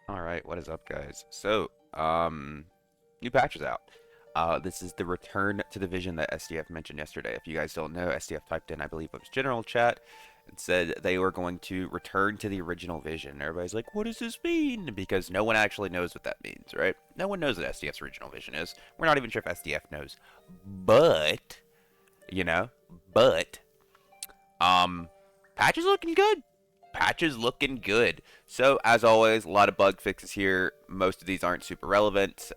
All right, what is up, guys? So, new patch is out. This is the return to the vision that SDF mentioned yesterday. If you guys don't know, SDF typed in, I believe, it was general chat and said they were going to return to the original vision. Everybody's like, what does this mean? Because no one actually knows what that means, right? No one knows what SDF's original vision is. We're not even sure if SDF knows. But, you know, but um, patch is looking good. Patch is looking good. So as always, a lot of bug fixes here. Most of these aren't super relevant.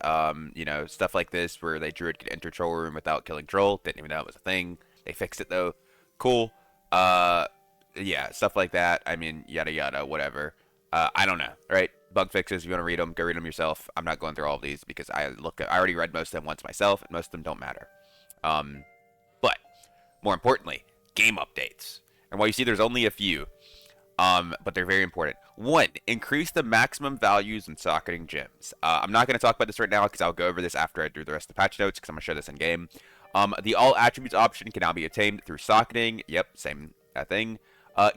Stuff like this where they Druid could enter troll room without killing troll. Didn't even know it was a thing. They fixed it though. Cool. Uh, yeah, stuff like that. I mean, yada yada, whatever. I don't know, right? Bug fixes. If you want to read them, go read them yourself. I'm not going through all of these because I already read most of them once myself, and most of them don't matter. But more importantly, game updates. And while you see there's only a few, but they're very important. One, increase the maximum values in socketing gems. I'm not going to talk about this right now because I'll go over this after I do the rest of the patch notes because I'm going to show this in game. The all attributes option can now be attained through socketing. Yep, same thing.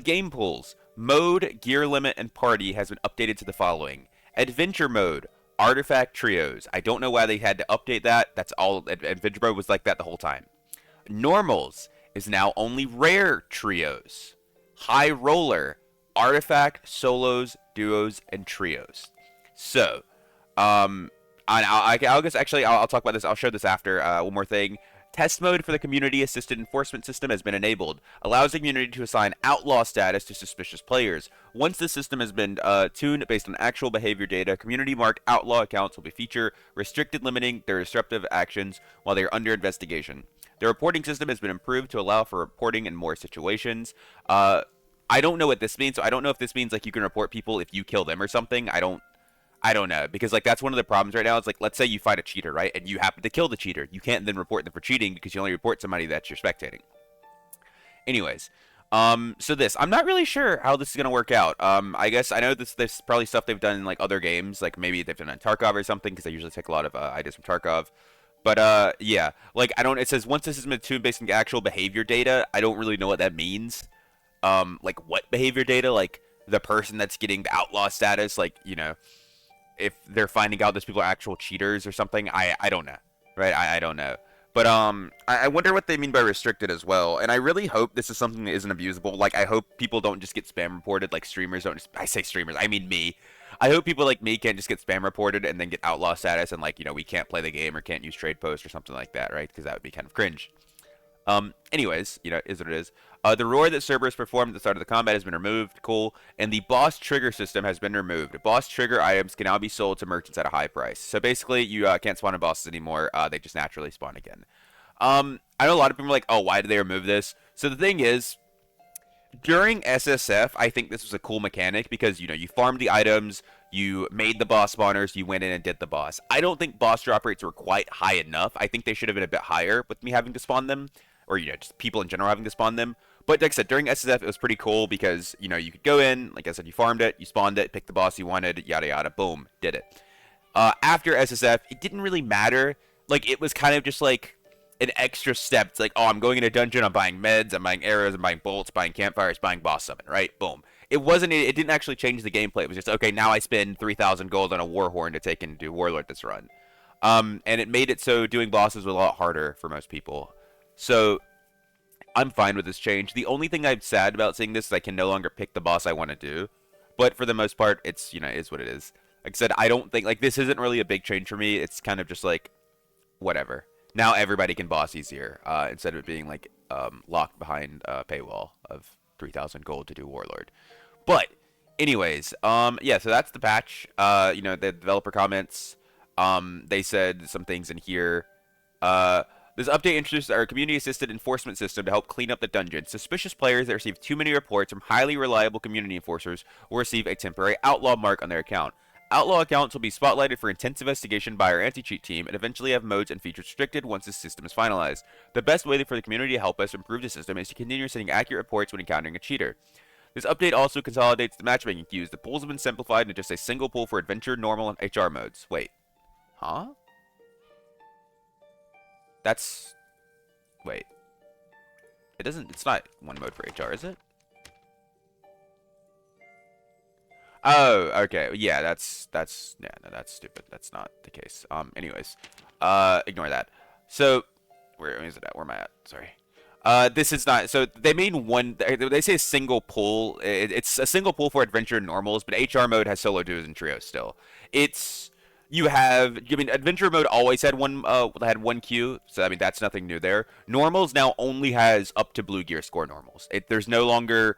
Game pools, mode, gear limit, and party has been updated to the following: adventure mode, artifact trios. I don't know why they had to update that. That's all. Adventure mode was like that the whole time. Normals is now only rare trios. High roller, artifact, solos, duos, and trios. So, I'll guess actually I'll talk about this. I'll show this after. One more thing. Test mode for the community assisted enforcement system has been enabled, allows the community to assign outlaw status to suspicious players. Once the system has been tuned based on actual behavior data, community marked outlaw accounts will be featured, restricted limiting their disruptive actions while they are under investigation. The reporting system has been improved to allow for reporting in more situations. I don't know what this means, so I don't know if this means like you can report people if you kill them or something. I don't know because like that's one of the problems right now. It's like let's say you fight a cheater, right? And you happen to kill the cheater. You can't then report them for cheating because you only report somebody that you're spectating. Anyways, so this I'm not really sure how this is gonna work out. I guess I know this probably stuff they've done in like other games, like maybe they've done in Tarkov or something because they usually take a lot of ideas from Tarkov. But yeah, like I don't. It says once this is tuned based on actual behavior data. I don't really know what that means. Like what behavior data? Like the person that's getting the outlaw status, like if they're finding out those people are actual cheaters or something. I don't know, right? I don't know. But I wonder what they mean by restricted as well. And I really hope this is something that isn't abusable. Like I hope people don't just get spam reported. Like streamers don't. I say streamers. I mean me. I hope people like me can't just get spam reported and then get outlaw status and like we can't play the game or can't use trade post or something like that, right? Because that would be kind of cringe. Anyways, is what it is. The roar that Cerberus performed at the start of the combat has been removed. Cool. And the boss trigger system has been removed. Boss trigger items can now be sold to merchants at a high price. So basically, you can't spawn in bosses anymore. They just naturally spawn again. I know a lot of people are like, oh, why did they remove this? So the thing is, during SSF, I think this was a cool mechanic because you farmed the items, you made the boss spawners, you went in and did the boss. I don't think boss drop rates were quite high enough. I think they should have been a bit higher with me having to spawn them, or just people in general having to spawn them. But like I said, during SSF, it was pretty cool because you could go in, like I said, you farmed it, you spawned it, picked the boss you wanted, yada yada, boom, did it. After SSF, it didn't really matter. Like it was kind of just like an extra step. It's like, oh, I'm going in a dungeon, I'm buying meds, I'm buying arrows, I'm buying bolts, buying campfires, buying boss summon, right? Boom. It didn't actually change the gameplay. It was just, okay, now I spend 3,000 gold on a Warhorn to take and do Warlord this run. And it made it so doing bosses was a lot harder for most people. So I'm fine with this change. The only thing I'm sad about seeing this is I can no longer pick the boss I want to do. But for the most part, it's, it is what it is. Like I said, I don't think, like, this isn't really a big change for me. It's kind of just like, whatever. Now everybody can boss easier instead of it being like locked behind a paywall of 3,000 gold to do Warlord. But anyways, yeah, so that's the patch. The developer comments. They said some things in here. This update introduces our community-assisted enforcement system to help clean up the dungeon. Suspicious players that receive too many reports from highly reliable community enforcers will receive a temporary outlaw mark on their account. Outlaw accounts will be spotlighted for intense investigation by our anti-cheat team and eventually have modes and features restricted once the system is finalized. The best way for the community to help us improve the system is to continue sending accurate reports when encountering a cheater. This update also consolidates the matchmaking queues. The pools have been simplified into just a single pool for adventure, normal, and HR modes. Wait. Huh? That's... Wait. It's not one mode for HR, is it? Oh, okay. Yeah, yeah, no, that's stupid. That's not the case. Anyways, ignore that. So, where is it at? Where am I at? Sorry. This is not. So they mean one. They say a single pool. It's a single pool for adventure and normals, but HR mode has solo duos and trios still. It's you have. I mean, adventure mode always had one queue, so I mean that's nothing new there. Normals now only has up to blue gear score normals. There's no longer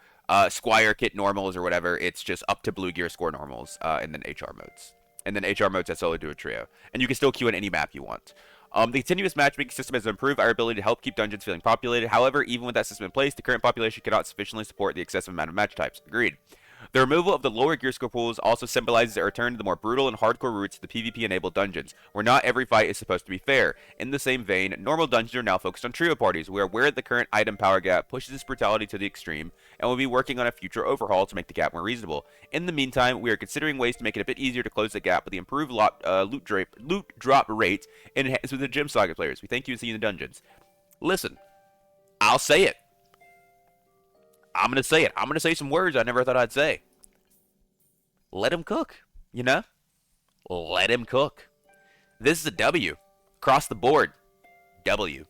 Squire kit normals or whatever. It's just up to blue gear score normals, and then HR modes. And then HR modes has solo duo trio, and you can still queue in any map you want. The continuous matchmaking system has improved our ability to help keep dungeons feeling populated. However, even with that system in place, the current population cannot sufficiently support the excessive amount of match types. Agreed. The removal of the lower gear score pools also symbolizes a return to the more brutal and hardcore roots of the PvP-enabled dungeons, where not every fight is supposed to be fair. In the same vein, normal dungeons are now focused on trio parties, where the current item power gap pushes this brutality to the extreme, and will be working on a future overhaul to make the gap more reasonable. In the meantime, we are considering ways to make it a bit easier to close the gap with the improved loot drop rate enhanced with the Gem Saga players. We thank you and see you in the dungeons. Listen, I'll say it. I'm going to say it. I'm going to say some words I never thought I'd say. Let him cook, you know? Let him cook. This is a W. Across the board. W.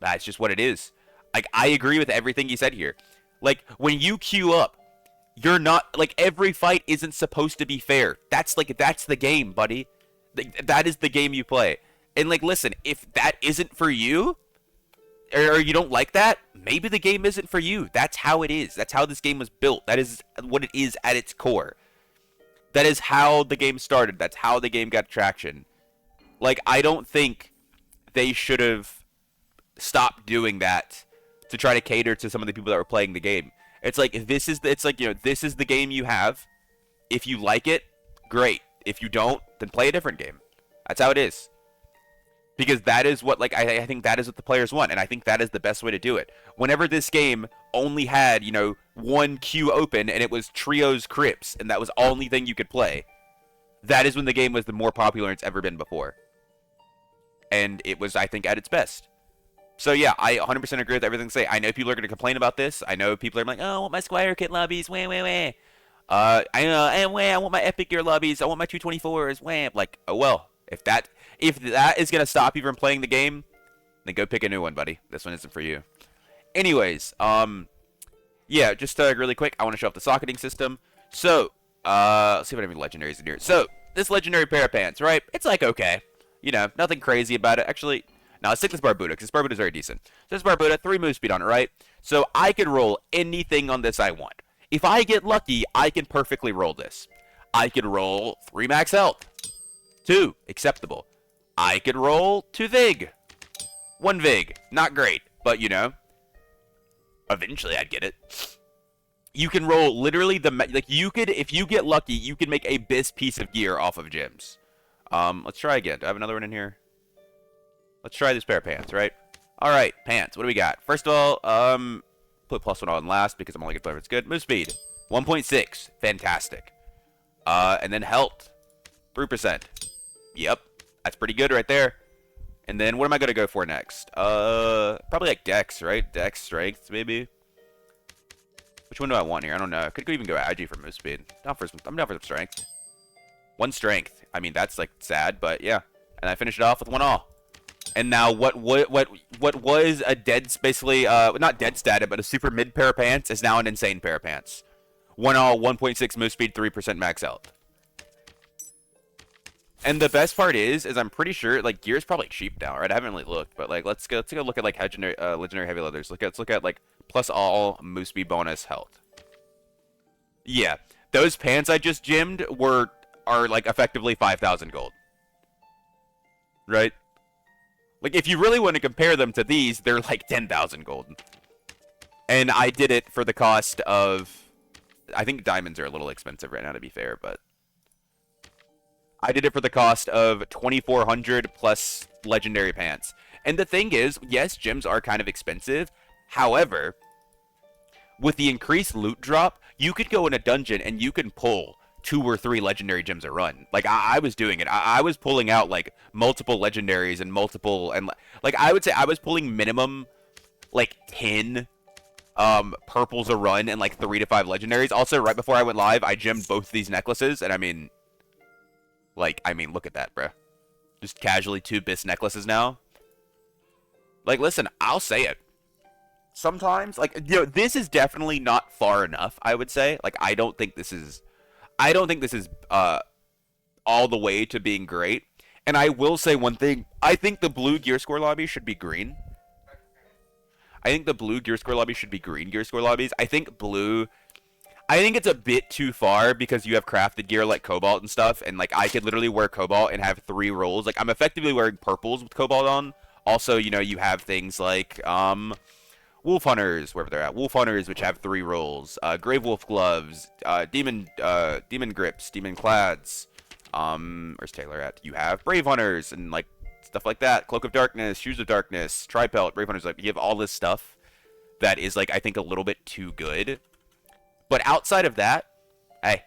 That's just what it is. Like, I agree with everything you said here. Like, when you queue up, you're not, like, every fight isn't supposed to be fair. That's the game, buddy. That is the game you play. And, like, listen, if that isn't for you, or you don't like that, maybe the game isn't for you. That's how it is. That's how this game was built. That is what it is at its core. That is how the game started. That's how the game got traction. Like, I don't think they should have stopped doing that to try to cater to some of the people that were playing the game. It's like, this is the game you have. If you like it, great. If you don't, then play a different game. That's how it is. Because that is what, like, I think that is what the players want, and I think that is the best way to do it. Whenever this game only had, one queue open, and it was Trios Crypts, and that was the only thing you could play, that is when the game was the more popular it's ever been before. And it was, I think, at its best. So yeah, I 100% agree with everything they say. I know people are going to complain about this. I know people are like, oh, I want my Squire kit lobbies, wah, wah, wah. I want my Epic Gear lobbies, I want my 224s, wah. Like, oh well. If that is going to stop you from playing the game, then go pick a new one, buddy. This one isn't for you. Anyways, yeah, just really quick, I want to show off the socketing system. So, let's see if I have any legendaries in here. So, this legendary pair of pants, right? It's like, okay. Nothing crazy about it. Actually, no, let's take this Barbuda, because this Barbuda is very decent. So this Barbuda, 3 move speed on it, right? So, I can roll anything on this I want. If I get lucky, I can perfectly roll this. I can roll 3 max health. 2, acceptable. I could roll 2 Vig. 1 Vig, not great, but eventually I'd get it. You can roll literally if you get lucky, you can make a piece of gear off of gems. Let's try again. Do I have another one in here? Let's try this pair of pants, right? All right, pants. What do we got? First of all, put +1 on last because I'm only gonna play if it's good. Move speed, 1.6, fantastic. And then health, 3%. Yep, that's pretty good right there. And then what am I gonna go for next? Probably like Dex, right? Dex, strength, maybe. Which one do I want here? I don't know. I could even go Agi for move speed. I'm down for some strength. 1 strength. I mean, that's like sad, but yeah. And I finish it off with 1 all. And now what was a basically not dead static, but a super mid pair of pants is now an insane pair of pants. 1 all, 1.6 move speed, 3% max health. And the best part is I'm pretty sure like gear's probably cheap now, right? I haven't really looked, but like let's take a look at like legendary heavy leathers. Let's look at like plus all move speed bonus health. Yeah, those pants I just gemmed are like effectively 5,000 gold, right? Like if you really want to compare them to these, they're like 10,000 gold. And I did it for the cost of, I think diamonds are a little expensive right now to be fair, but I did it for the cost of 2,400 plus legendary pants. And the thing is, yes, gems are kind of expensive. However, with the increased loot drop, you could go in a dungeon and you can pull 2 or 3 legendary gems a run. Like I was doing it. I was pulling out like multiple legendaries and like I would say I was pulling minimum like 10 purples a run and like 3 to 5 legendaries. Also, right before I went live, I gemmed both these necklaces, and I mean, look at that, bro. Just casually 2 Bis necklaces now. Like, listen, I'll say it. Sometimes, like, this is definitely not far enough, I would say. Like, I don't think this is all the way to being great. And I will say one thing. I think the blue gear score lobby should be green. I think the blue gear score lobby should be green gear score lobbies. I think it's a bit too far because you have crafted gear like Cobalt and stuff, and like I could literally wear Cobalt and have 3 rolls. Like I'm effectively wearing purples with Cobalt on. Also, you have things like Wolf Hunters, wherever they're at. Wolf Hunters, which have 3 rolls. Grave Wolf gloves, Demon grips, Demon clads. Where's Taylor at? You have Brave Hunters and like stuff like that. Cloak of Darkness, Shoes of Darkness, Tripelt, Brave Hunters. Like you have all this stuff that is like I think a little bit too good. But outside of that, hey,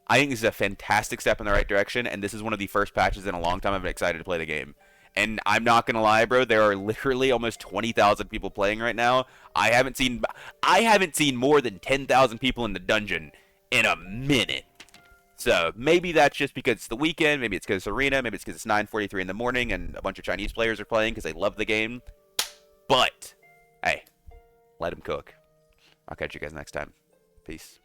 I think this is a fantastic step in the right direction, and this is one of the first patches in a long time I've been excited to play the game. And I'm not gonna lie, bro. There are literally almost 20,000 people playing right now. I haven't seen more than 10,000 people in the dungeon in a minute. So maybe that's just because it's the weekend. Maybe it's because it's Arena. Maybe it's because it's 9:43 in the morning and a bunch of Chinese players are playing because they love the game. But hey, let them cook. I'll catch you guys next time. Peace.